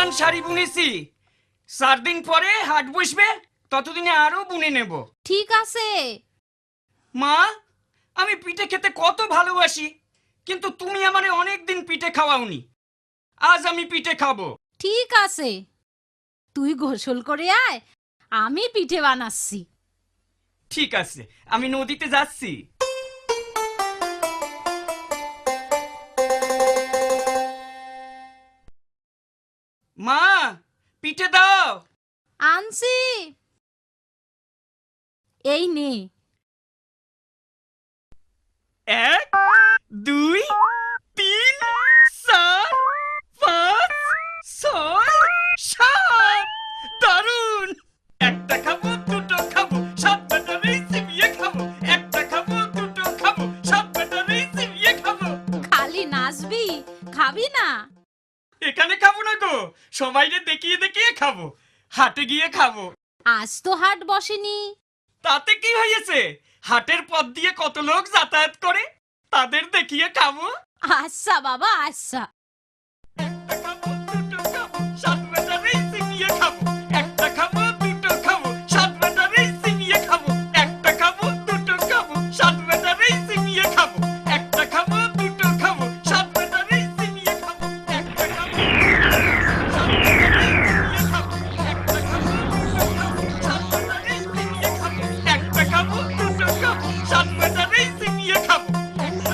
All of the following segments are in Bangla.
পরিমাণ শাড়ি বুনেছি, 4 দিন পরে হাট বসবে, ততদিনে আরো বুনে নেব। ঠিক আছে। মা, আমি পিঠে খেতে কত ভালোবাসি, কিন্তু তুমি আমারে অনেক দিন পিঠে খাওয়াওনি। আজ আমি পিঠে খাবো। ঠিক আছে, তুই গোসল করে আয়, আমি পিঠে বানাচ্ছি। ঠিক আছে, আমি নদীতে যাচ্ছি। মা, পিঠে দাও। আনছি, এই নে। 1 2 3 4 5 6 7। দারুন! একটা খাবো, দুটো খাবো, 7 ব্যাটারি চিবিয়ে খাবো। একটা খাবো, দুটো খাবো, 7 ব্যাটারি চিবিয়ে খাবো। খালি নাচবি, খাবি না? এখানে খাবো না গো, সবাইকে দেখিয়ে দেখিয়ে খাবো। হাটে গিয়ে খাবো। আজ তো হাট বসেনি। তাতে কি হয়েছে? হাটের পথ দিয়ে কত লোক যাতায়াত করে, তাদের দেখিয়ে খাবো। আচ্ছা বাবা, আচ্ছা। একটা খাবো, দুটো খাবো, 7 ব্যাটারি চিবিয়ে খাবো। একটা খাবো, দুটো খাবো, 7 ব্যাটারি চিবিয়ে খাবো। একটা খাবো, দুটো খাবো, 7 ব্যাটারি চিবিয়ে খাবো। একটা খাবো, দুটো খাবো, 7 ব্যাটারি চিবিয়ে খাবো। একটা খাবো, 7 ব্যাটারি চিবিয়ে খাবো। একটা খাবো, দুটো খাবো, 7 ব্যাটারি চিবিয়ে খাবো। একটা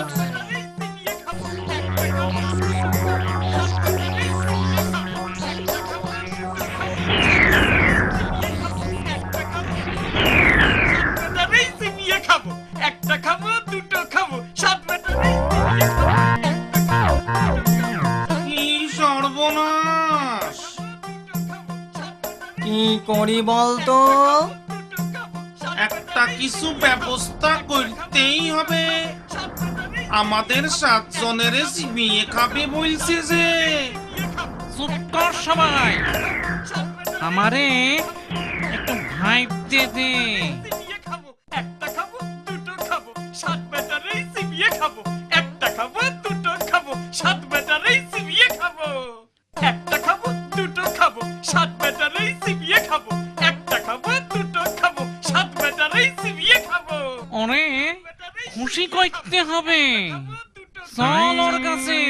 খাবো, দুটো খাবো, 7 ব্যাটারি চিবিয়ে খাবো। একটা খাবো, দুটো খাবো, 7 ব্যাটারি কি সর্বনাশ! কি করি বলতো? একটা কিছু ব্যবস্থা করতেই হবে। আমাদের 7 জনের চিবিয়ে খাবে বলছে যে। চুপ কর সবাই, আমারে একটু ভাইবতে দে। একটা খাবো, দুটো খাবো, 7 ব্যাটারি চিবিয়ে খাবো। একটা খাবো, দুটো খাবো, 7 ব্যাটারি চিবিয়ে খাবো। একটা খাবো, দুটো খাবো, 7 ব্যাটারি চিবিয়ে খাবো। একটা খাবো, দুটো খাবো, 7 ব্যাটারি চিবিয়ে খাবো। ওরে খুশি করতে হবে, চল ওর কাছে।